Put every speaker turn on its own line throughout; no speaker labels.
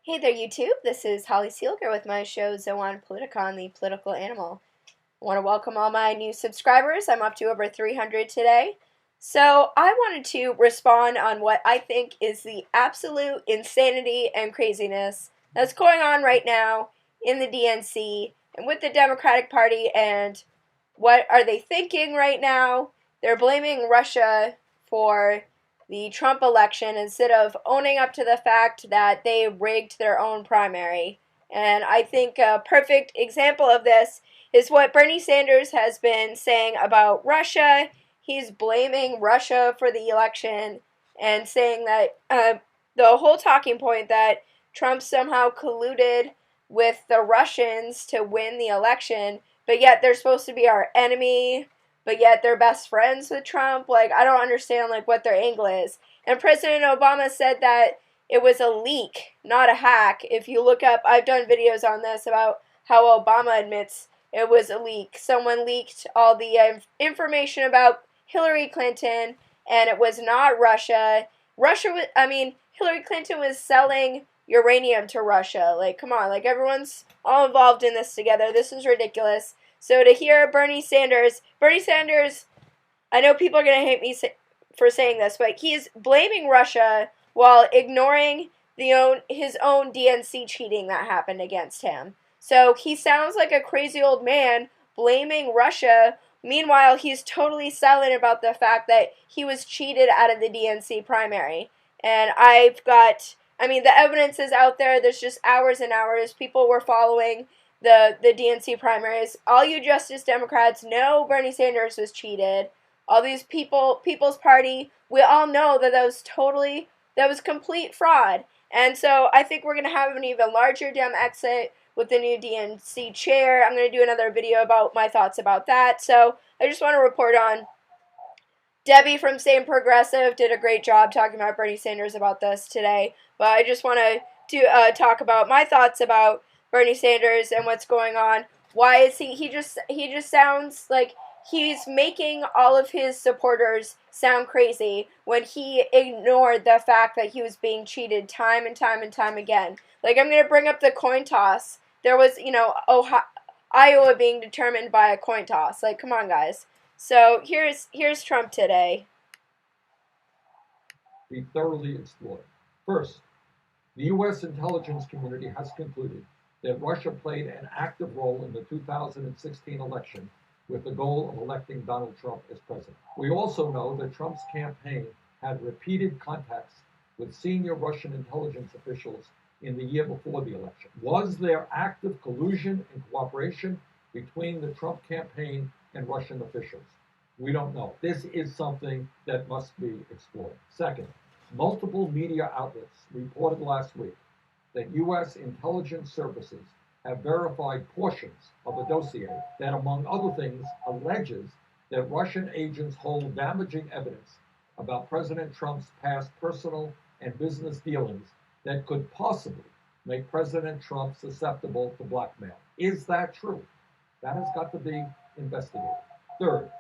Hey there, YouTube. This is Holly Seelger with my show Zoan Politicon, the political animal. I want to welcome all my new subscribers. I'm up to over 300 today. So, I wanted to respond on what I think is the absolute insanity and craziness that's going on right now in the DNC and with the Democratic Party, and what are they thinking right now? They're blaming Russia for the Trump election instead of owning up to the fact that they rigged their own primary. And I think a perfect example of this is what Bernie Sanders has been saying about Russia. He's blaming Russia for the election and saying that the whole talking point that Trump somehow colluded with the Russians to win the election, but yet they're supposed to be our enemy, but yet they're best friends with Trump. Like, I don't understand like what their angle is. And President Obama said that it was a leak, not a hack. If you look up, I've done videos on this about how Obama admits it was a leak. Someone leaked all the information about Hillary Clinton, and it was not Russia. Hillary Clinton was selling uranium to Russia. Like, come on, like everyone's all involved in this together. This is ridiculous. So to hear Bernie Sanders, I know people are going to hate me for saying this, but he's blaming Russia while ignoring his own DNC cheating that happened against him. So he sounds like a crazy old man blaming Russia. Meanwhile, he's totally silent about the fact that he was cheated out of the DNC primary. And the evidence is out there. There's just hours and hours. People were following the DNC primaries. All you Justice Democrats know Bernie Sanders was cheated. All these People's Party, we all know that was complete fraud. And so I think we're going to have an even larger Dem exit with the new DNC chair. I'm going to do another video about my thoughts about that. So I just want to report on Debbie from Same Progressive did a great job talking about Bernie Sanders about this today. But I just want to talk about my thoughts about Bernie Sanders and what's going on. Why is he just sounds like he's making all of his supporters sound crazy when he ignored the fact that he was being cheated time and time and time again. Like, I'm going to bring up the coin toss. There was, Iowa being determined by a coin toss. Like, come on, guys. So here's Trump today.
Be thoroughly explored. First, the U.S. intelligence community has concluded that Russia played an active role in the 2016 election with the goal of electing Donald Trump as president. We also know that Trump's campaign had repeated contacts with senior Russian intelligence officials in the year before the election. Was there active collusion and cooperation between the Trump campaign and Russian officials? We don't know. This is something that must be explored. Second, multiple media outlets reported last week that U.S. intelligence services have verified portions of a dossier that, among other things, alleges that Russian agents hold damaging evidence about President Trump's past personal and business dealings that could possibly make President Trump susceptible to blackmail. Is that true? That has got to be investigated. Third,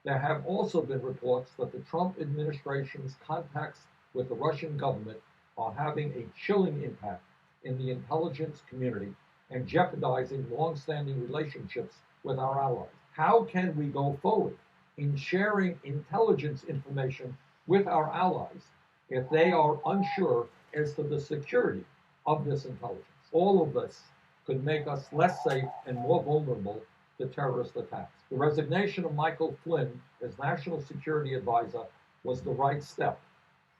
there have also been reports that the Trump administration's contacts with the Russian government are having a chilling impact in the intelligence community and jeopardizing long-standing relationships with our allies. How can we go forward in sharing intelligence information with our allies if they are unsure as to the security of this intelligence? All of this could make us less safe and more vulnerable to terrorist attacks. The resignation of Michael Flynn as National Security Advisor was the right step,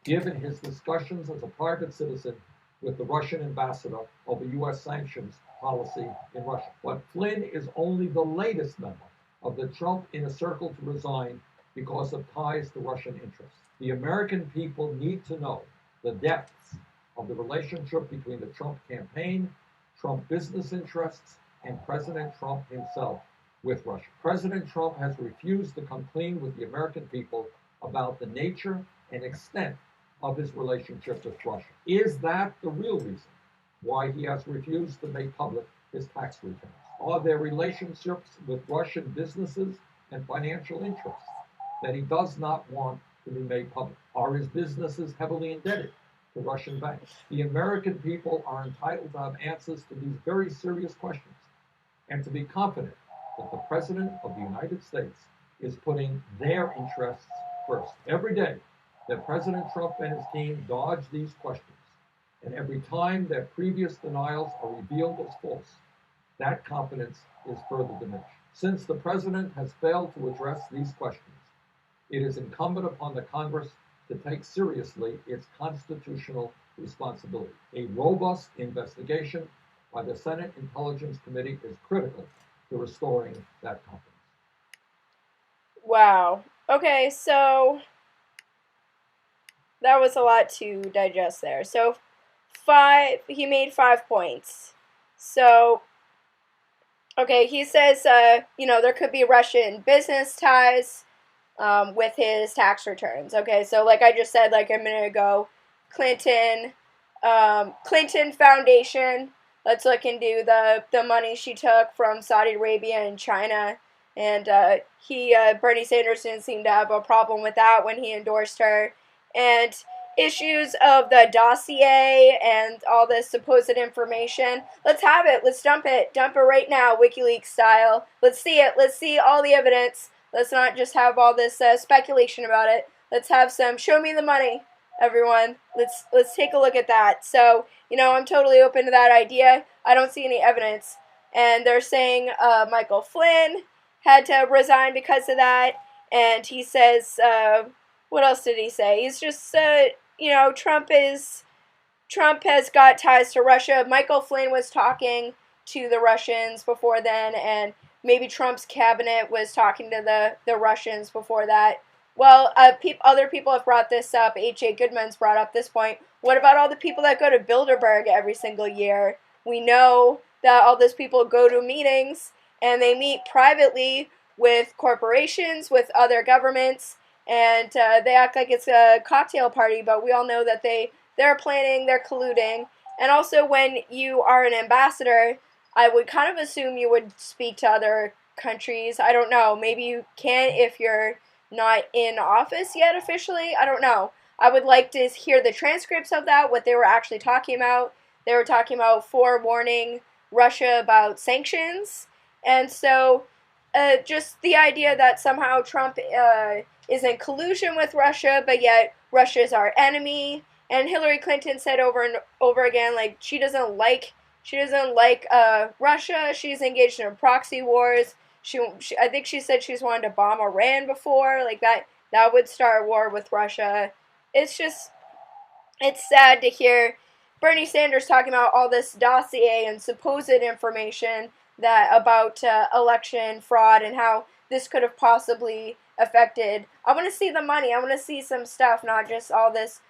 given his discussions as a private citizen with the Russian ambassador over U.S. sanctions policy in Russia. But Flynn is only the latest member of the Trump inner circle to resign because of ties to Russian interests. The American people need to know the depths of the relationship between the Trump campaign, Trump business interests, and President Trump himself with Russia. President Trump has refused to come clean with the American people about the nature and extent of his relationship with Russia. Is that the real reason why he has refused to make public his tax returns? Are there relationships with Russian businesses and financial interests that he does not want to be made public? Are his businesses heavily indebted to Russian banks. The American people are entitled to have answers to these very serious questions and to be confident that the President of the United States is putting their interests first. Every day that President Trump and his team dodge these questions, and every time their previous denials are revealed as false, that confidence is further diminished. Since the President has failed to address these questions, it is incumbent upon the Congress to take seriously its constitutional responsibility. A robust investigation by the Senate Intelligence Committee is critical to restoring that confidence.
Wow. Okay, so that was a lot to digest there. So he made 5 points. So, okay, he says, there could be Russian business ties with his tax returns. Okay, so like I just said like a minute ago, Clinton Foundation, let's look into the money she took from Saudi Arabia and China. And Bernie Sanders didn't seem to have a problem with that when he endorsed her. And issues of the dossier and all this supposed information. Let's have it. Let's dump it. Dump it right now, WikiLeaks style. Let's see it. Let's see all the evidence. Let's not just have all this speculation about it. Let's have some show me the money, everyone. Let's take a look at that. So, I'm totally open to that idea. I don't see any evidence. And they're saying Michael Flynn had to resign because of that. And he says, what else did he say? He's just, Trump has got ties to Russia. Michael Flynn was talking to the Russians before then, and maybe Trump's cabinet was talking to the Russians before that. Well, other people have brought this up. H.A. Goodman's brought up this point. What about all the people that go to Bilderberg every single year? We know that all those people go to meetings, and they meet privately with corporations, with other governments, and they act like it's a cocktail party, but we all know that they're planning, they're colluding. And also, when you are an ambassador, I would kind of assume you would speak to other countries. I don't know. Maybe you can if you're not in office yet officially. I don't know. I would like to hear the transcripts of that, what they were actually talking about. They were talking about forewarning Russia about sanctions. And so just the idea that somehow Trump is in collusion with Russia, but yet Russia is our enemy. And Hillary Clinton said over and over again, like, she doesn't like Russia. She's engaged in proxy wars. I think she said she's wanted to bomb Iran before. Like that would start a war with Russia. It's sad to hear Bernie Sanders talking about all this dossier and supposed information about election fraud and how this could have possibly affected. I want to see the money. I want to see some stuff, not just all this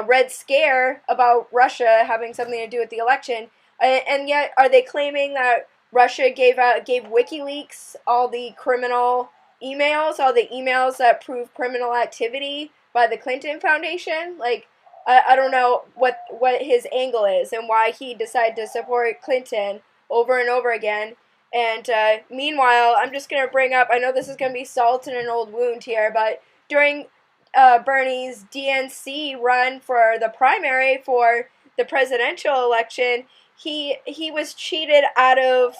red scare about Russia having something to do with the election. And yet, are they claiming that Russia gave WikiLeaks all the criminal emails, all the emails that prove criminal activity by the Clinton Foundation? Like, I don't know what his angle is and why he decided to support Clinton over and over again. And meanwhile, I'm just going to bring up, I know this is going to be salt in an old wound here, but during Bernie's DNC run for the primary for the presidential election, he was cheated out of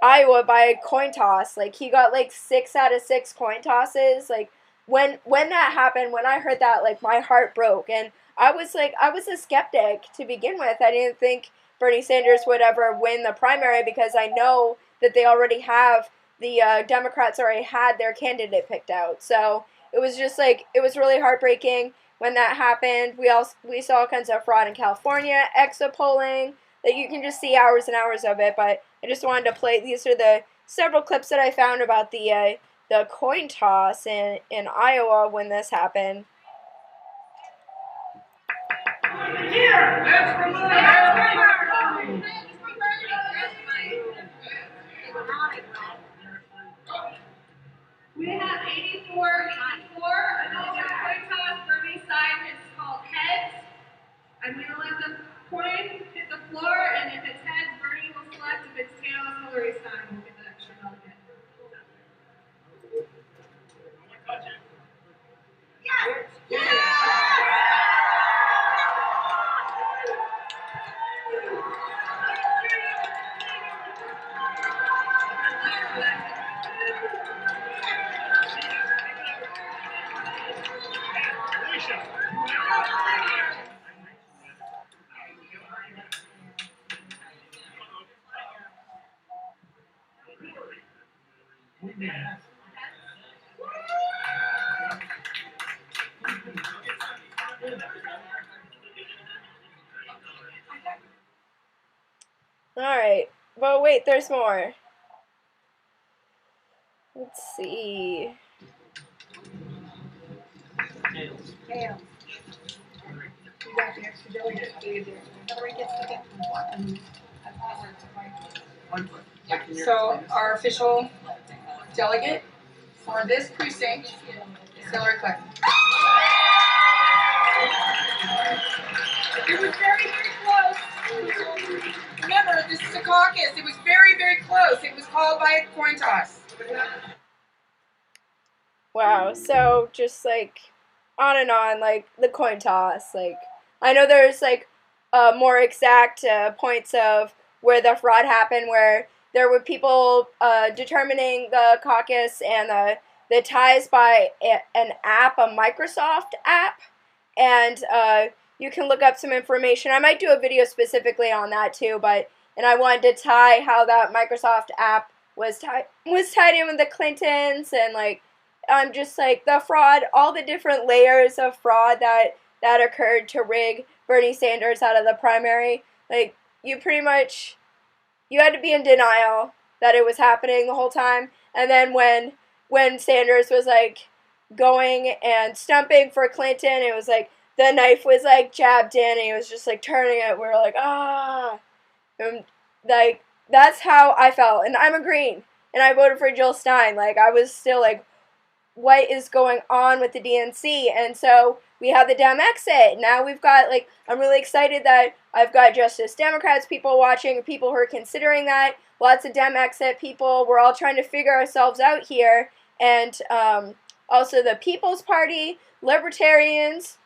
Iowa by a coin toss. Like, he got like 6 out of 6 coin tosses. Like, when that happened, when I heard that, like, my heart broke. And I was a skeptic to begin with. I didn't think Bernie Sanders would ever win the primary because I know that they already have, the Democrats already had their candidate picked out. So it was just like, it was really heartbreaking when that happened. We saw all kinds of fraud in California, exit polling, that you can just see hours and hours of it. But I just wanted to play, these are the several clips that I found about the coin toss in Iowa when this happened.
Here, let's remove that. We have 84, another coin toss. Bernie's side is called heads. I'm going to let the coin hit the floor, and if it's heads, Bernie will select. If it's tails, Hillary's side will get the extra delegate. Yes! Yeah!
Alright, but wait, there's more. Let's see.
Tails. You got the extra delegate. Hillary gets to get one. So our official delegate for this precinct is Hillary Clinton. It was very, very close. Remember, this is a caucus. It was very, very close. It was called by a coin toss.
Wow, so just like on and on, like the coin toss. Like I know there's like more exact points of where the fraud happened, where there were people determining the caucus and the ties by an app, a Microsoft app, and you can look up some information. I might do a video specifically on that too, and I wanted to tie how that Microsoft app was tied in with the Clintons, and like I'm just like the fraud, all the different layers of fraud that occurred to rig Bernie Sanders out of the primary. Like you had to be in denial that it was happening the whole time, and then when Sanders was like going and stumping for Clinton, it was like the knife was like jabbed in, and he was just like turning it. We were like, ah, and like that's how I felt, and I'm a Green, and I voted for Jill Stein. Like I was still like, what is going on with the DNC? And so we have the Dem exit. Now we've got like, I'm really excited that I've got Justice Democrats people watching, people who are considering that. Lots of Dem exit people. We're all trying to figure ourselves out here. And also the People's Party, Libertarians,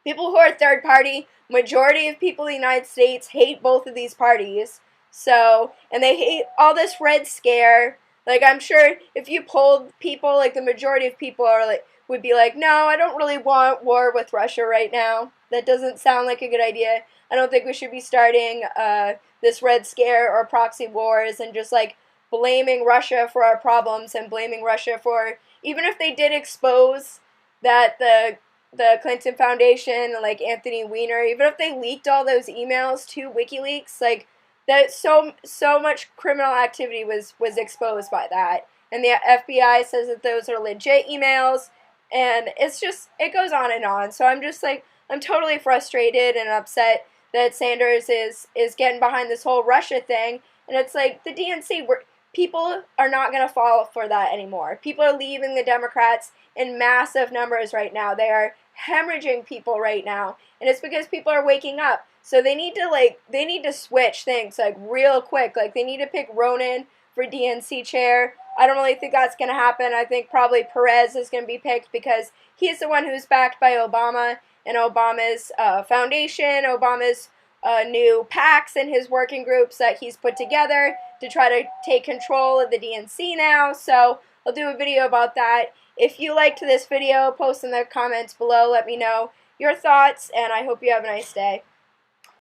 people who are third party. Majority of people in the United States hate both of these parties. So, and they hate all this Red Scare. Like, I'm sure if you polled people, like, the majority of people would be like, no, I don't really want war with Russia right now. That doesn't sound like a good idea. I don't think we should be starting this Red Scare or proxy wars and just, like, blaming Russia for our problems and blaming Russia for, even if they did expose that the Clinton Foundation, like Anthony Weiner, even if they leaked all those emails to WikiLeaks, like, that so much criminal activity was exposed by that. And the FBI says that those are legit emails, and it's just, it goes on and on. So I'm just like, I'm totally frustrated and upset that Sanders is getting behind this whole Russia thing. And it's like, the DNC, people are not going to fall for that anymore. People are leaving the Democrats in massive numbers right now. They are hemorrhaging people right now. And it's because people are waking up. So they need to switch things, like, real quick. Like, they need to pick Ronan for DNC chair. I don't really think that's going to happen. I think probably Perez is going to be picked because he's the one who's backed by Obama and Obama's foundation, Obama's new PACs and his working groups that he's put together to try to take control of the DNC now. So I'll do a video about that. If you liked this video, post in the comments below. Let me know your thoughts, and I hope you have a nice day.